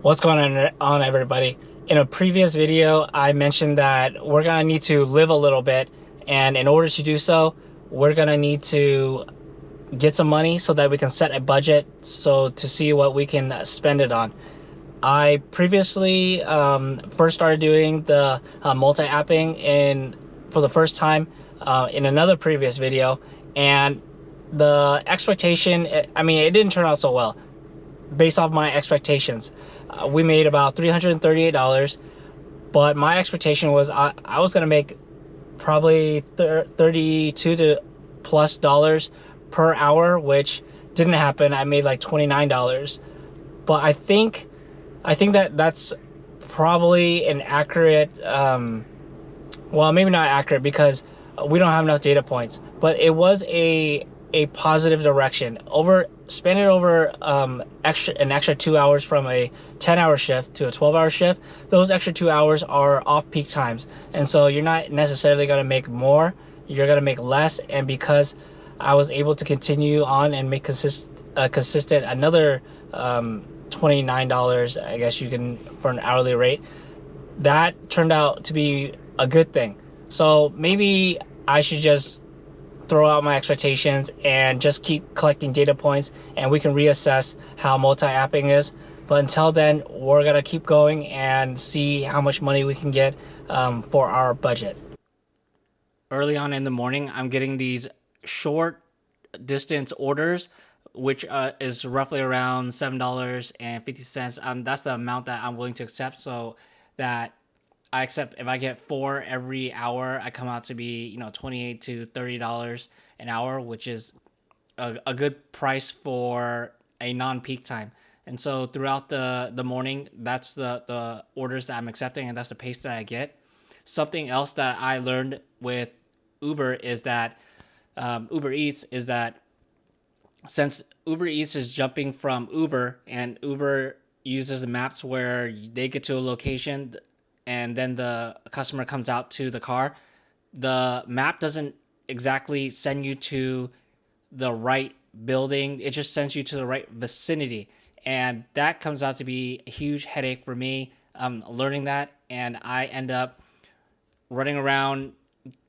What's going on, everybody? In a previous video, I mentioned that we're gonna need to live a little bit, and in order to do so, we're gonna need to get some money so that we can set a budget so to see what we can spend it on. I previously first started doing the multi-apping for the first time in another previous video, and the expectation, I mean, it didn't turn out so well based off my expectations. We made about $338, but my expectation was I was gonna make probably 32 to plus dollars per hour, which didn't happen. I made like $29, but I think that that's probably an accurate. Well, maybe not accurate because we don't have enough data points, but it was a positive direction. Over spend it over an extra 2 hours from a 10-hour shift to a 12-hour shift. Those extra 2 hours are off peak times, and so you're not necessarily going to make more. You're going to make less, and because I was able to continue on and make consistent another $29, I guess you can, for an hourly rate, that turned out to be a good thing. So maybe I should just throw out my expectations and just keep collecting data points, and we can reassess how multi-apping is. But until then, we're gonna keep going and see how much money we can get for our budget. Early on in the morning, I'm getting these short distance orders, which is roughly around $7.50. That's the amount that I'm willing to accept, so that I accept if I get 4 every hour, I come out to be, $28 to $30 an hour, which is a good price for a non-peak time. And so throughout the morning, that's the orders that I'm accepting, and that's the pace that I get. Something else that I learned with Uber is that Uber Eats is that since Uber Eats is jumping from Uber, and Uber uses the maps where they get to a location and then the customer comes out to the car, the map doesn't exactly send you to the right building. It just sends you to the right vicinity. And that comes out to be a huge headache for me, learning that. And I end up running around,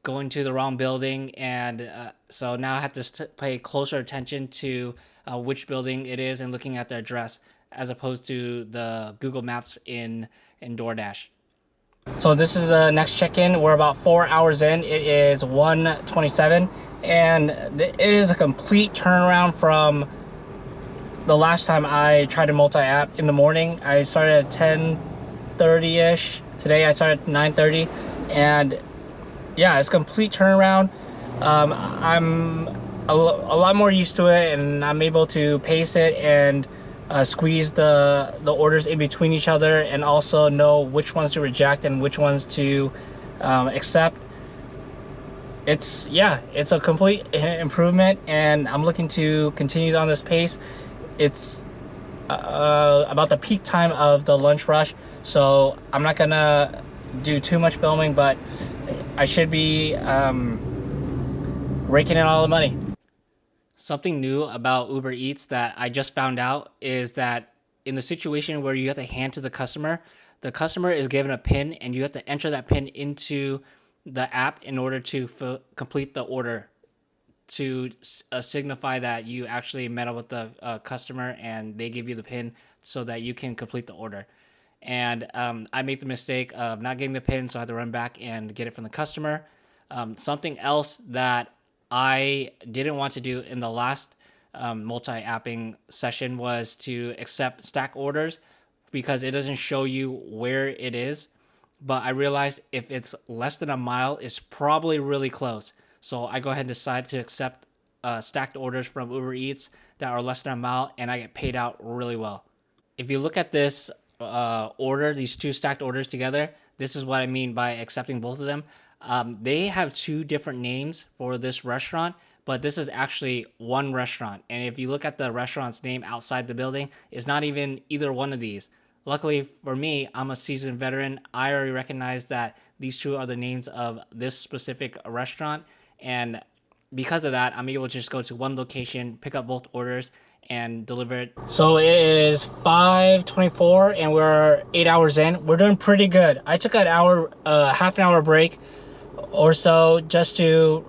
going to the wrong building. And so now I have to pay closer attention to which building it is and looking at the address as opposed to the Google Maps in DoorDash. So this is the next check-in. We're about 4 hours in. It is 1:27, and it is a complete turnaround from the last time I tried to multi-app in the morning. I started at 10:30ish. Today I started at 9:30, and yeah, it's a complete turnaround. I'm a lot more used to it, and I'm able to pace it and squeeze the orders in between each other, and also know which ones to reject and which ones to accept. It's a complete improvement, and I'm looking to continue on this pace. It's about the peak time of the lunch rush, so I'm not gonna do too much filming, but I should be raking in all the money. Something new about Uber Eats that I just found out is that in the situation where you have to hand to the customer is given a PIN, and you have to enter that PIN into the app in order to complete the order, to signify that you actually met up with the customer and they give you the PIN so that you can complete the order. And I made the mistake of not getting the PIN, so I had to run back and get it from the customer. Something else that I didn't want to do in the last multi-apping session was to accept stack orders, because it doesn't show you where it is. But I realized if it's less than a mile, it's probably really close. So I go ahead and decide to accept stacked orders from Uber Eats that are less than a mile, and I get paid out really well. If you look at this order, these two stacked orders together, this is what I mean by accepting both of them. They have two different names for this restaurant, but this is actually one restaurant. And if you look at the restaurant's name outside the building, it's not even either one of these. Luckily for me, I'm a seasoned veteran. I already recognize that these two are the names of this specific restaurant. And because of that, I'm able to just go to one location, pick up both orders, and deliver it. So it is 5:24 and we're 8 hours in. We're doing pretty good. I took an hour, half an hour break or so just to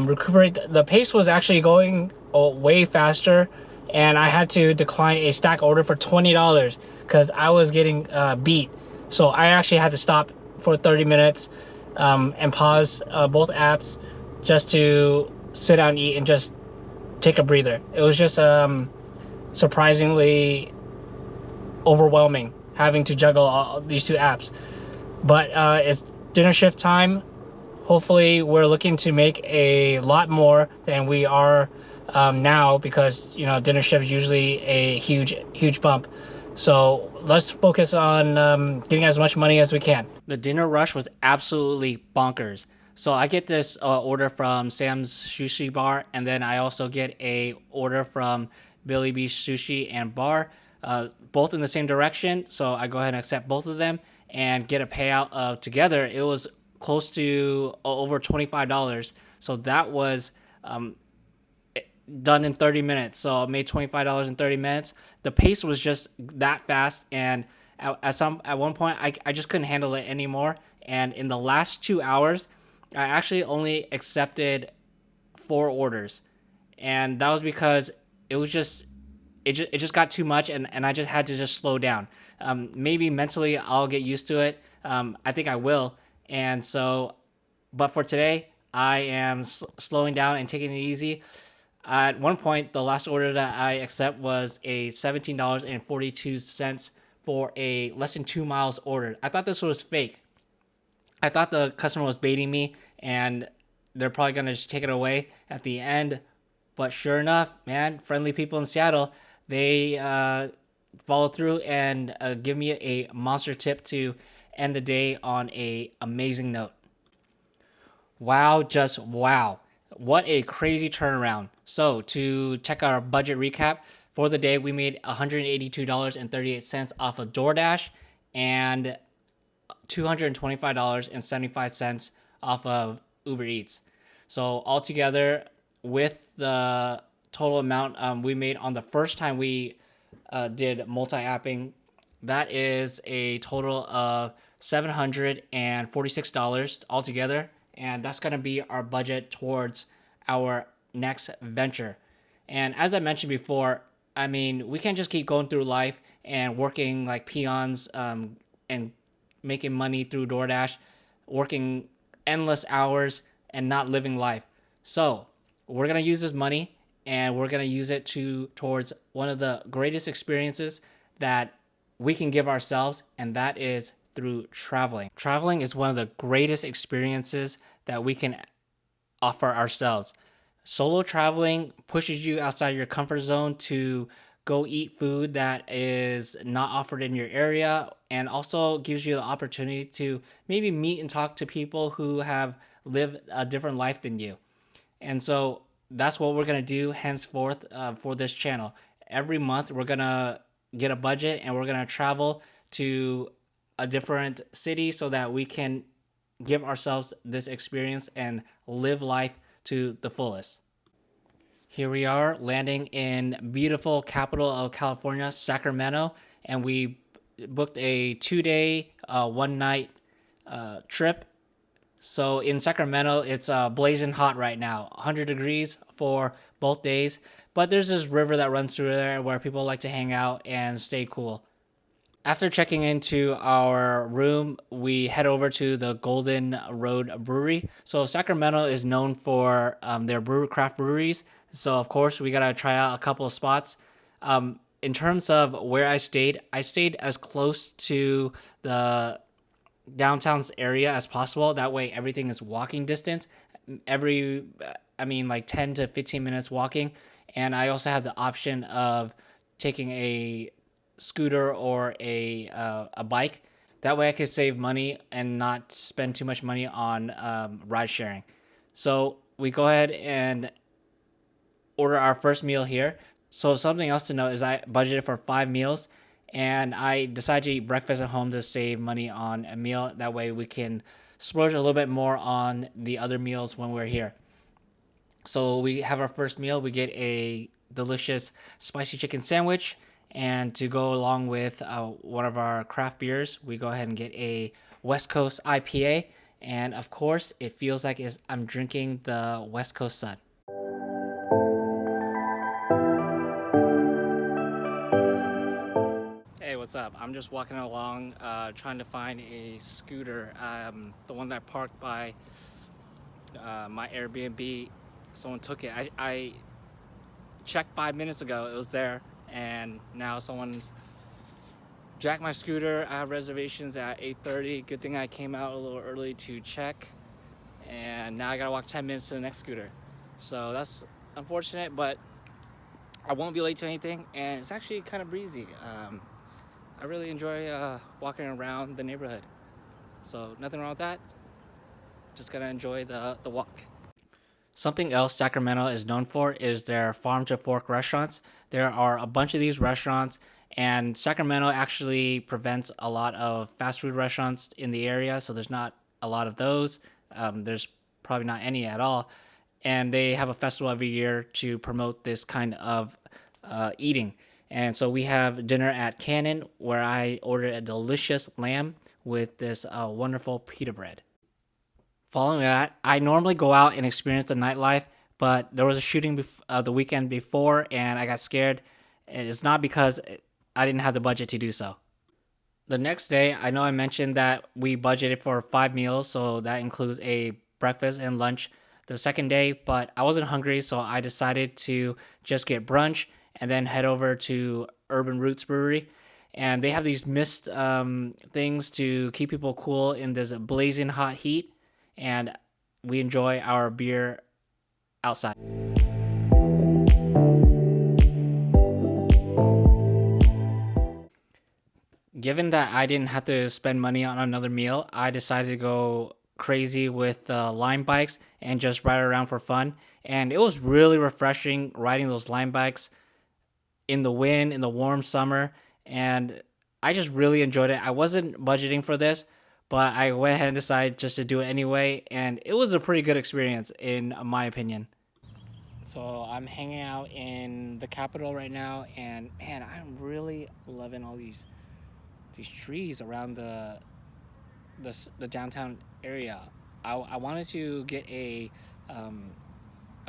recuperate. The pace was actually going way faster, and I had to decline a stack order for $20 because I was getting beat. So I actually had to stop for 30 minutes and pause both apps just to sit down and eat and just take a breather. It was just surprisingly overwhelming having to juggle all these two apps. But it's dinner shift time. Hopefully we're looking to make a lot more than we are now, because dinner shift is usually a huge bump. So let's focus on getting as much money as we can. The dinner rush was absolutely bonkers. So I get this order from Sam's Sushi Bar, and then I also get a order from Billy Beach Sushi and Bar, both in the same direction. So I go ahead and accept both of them and get a payout of together. It was close to over $25. So that was done in 30 minutes. So I made $25 in 30 minutes. The pace was just that fast, and at one point I just couldn't handle it anymore. And in the last 2 hours, I actually only accepted 4 orders, and that was because it just got too much, and I just had to just slow down. Maybe mentally I'll get used to it. I think I will. And so, but for today, I am slowing down and taking it easy. At one point, the last order that I accept was a $17.42 for a less than 2 miles order. I thought this was fake. I thought the customer was baiting me and they're probably going to just take it away at the end. But sure enough, man, friendly people in Seattle, they follow through and give me a monster tip to end the day on a amazing note. Wow, just wow. What a crazy turnaround. So to check our budget recap, for the day we made $182.38 off of DoorDash and $225.75 off of Uber Eats. So altogether, with the total amount we made on the first time we did multi-apping, that is a total of $746 altogether. And that's going to be our budget towards our next venture. And as I mentioned before, I mean, we can't just keep going through life and working like peons and making money through DoorDash, working endless hours and not living life. So we're going to use this money and we're going to use it towards one of the greatest experiences that we can give ourselves, and that is through traveling. Traveling is one of the greatest experiences that we can offer ourselves. Solo traveling pushes you outside your comfort zone to go eat food that is not offered in your area, and also gives you the opportunity to maybe meet and talk to people who have lived a different life than you. And so that's what we're going to do henceforth for this channel. Every month we're going to get a budget and we're going to travel to a different city so that we can give ourselves this experience and live life to the fullest. Here we are landing in beautiful capital of California, Sacramento, and we booked a 2-day, 1-night trip. So in Sacramento, it's blazing hot right now, 100 degrees for both days. But there's this river that runs through there where people like to hang out and stay cool. After checking into our room, we head over to the Golden Road Brewery. So Sacramento is known for their craft breweries. So of course we gotta try out a couple of spots. In terms of where I stayed as close to the downtown's area as possible. That way everything is walking distance. Like 10 to 15 minutes walking. And I also have the option of taking a scooter or a bike. That way I can save money and not spend too much money on ride sharing. So we go ahead and order our first meal here. So something else to note is I budgeted for 5 meals, and I decided to eat breakfast at home to save money on a meal. That way we can splurge a little bit more on the other meals when we're here. So we have our first meal. We get a delicious spicy chicken sandwich, and to go along with one of our craft beers, we go ahead and get a West Coast IPA. And of course, it feels like I'm drinking the West Coast sun. Hey, what's up? I'm just walking along, trying to find a scooter. The one that I parked by my Airbnb. Someone took it. I checked 5 minutes ago. It was there, and now someone's jacked my scooter. I have reservations at 8:30. Good thing I came out a little early to check, and now I gotta walk 10 minutes to the next scooter. So that's unfortunate, but I won't be late to anything, and it's actually kind of breezy. I really enjoy walking around the neighborhood. So nothing wrong with that. Just gonna enjoy the walk. Something else Sacramento is known for is their farm to fork restaurants. There are a bunch of these restaurants, and Sacramento actually prevents a lot of fast food restaurants in the area, so there's not a lot of those. There's probably not any at all. And they have a festival every year to promote this kind of eating. And so we have dinner at Cannon, where I ordered a delicious lamb with this wonderful pita bread. Following that, I normally go out and experience the nightlife, but there was a shooting the weekend before, and I got scared. And it's not because I didn't have the budget to do so. The next day, I know I mentioned that we budgeted for 5 meals, so that includes a breakfast and lunch the second day, but I wasn't hungry, so I decided to just get brunch and then head over to Urban Roots Brewery. And they have these mist things to keep people cool in this blazing hot heat, and we enjoy our beer outside. Given that I didn't have to spend money on another meal, I decided to go crazy with the Lime bikes and just ride around for fun. And it was really refreshing riding those Lime bikes in the wind in the warm summer. And I just really enjoyed it. I wasn't budgeting for this, but I went ahead and decided just to do it anyway. And it was a pretty good experience, in my opinion. So I'm hanging out in the Capitol right now, and man, I'm really loving all these trees around the downtown area. I wanted to get a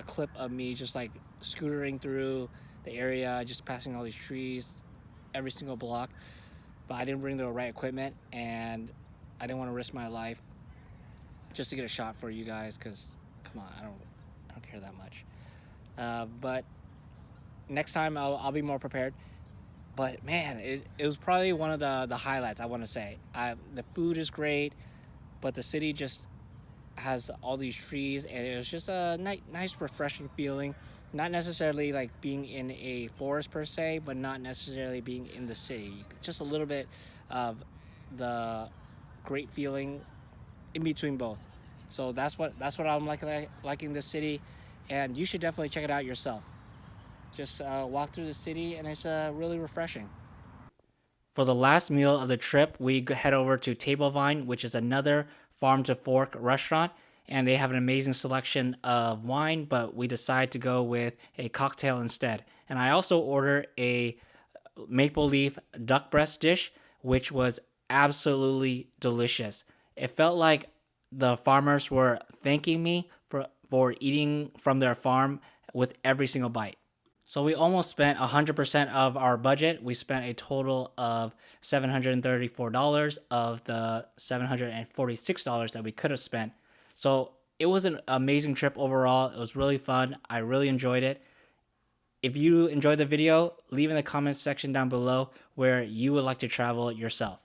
clip of me just like scootering through the area, just passing all these trees every single block, but I didn't bring the right equipment, and I didn't want to risk my life just to get a shot for you guys. Because come on, I don't care that much. But next time I'll be more prepared. But man, it was probably one of the highlights, I want to say. The food is great, but the city just has all these trees, and it was just a nice, refreshing feeling. Not necessarily like being in a forest per se, but not necessarily being in the city. Just a little bit of the great feeling in between both. So that's what I'm liking this city, and you should definitely check it out yourself. Just walk through the city, and it's really refreshing. For the last meal of the trip, we head over to Table Vine, which is another farm to fork restaurant, and they have an amazing selection of wine, but we decide to go with a cocktail instead. And I also ordered a maple leaf duck breast dish, which was absolutely delicious. It felt like the farmers were thanking me for eating from their farm with every single bite. So we almost spent 100% of our budget. We spent a total of $734 of the $746 that we could have spent. So it was an amazing trip overall. It was really fun. I really enjoyed it. If you enjoyed the video, leave in the comments section down below where you would like to travel yourself.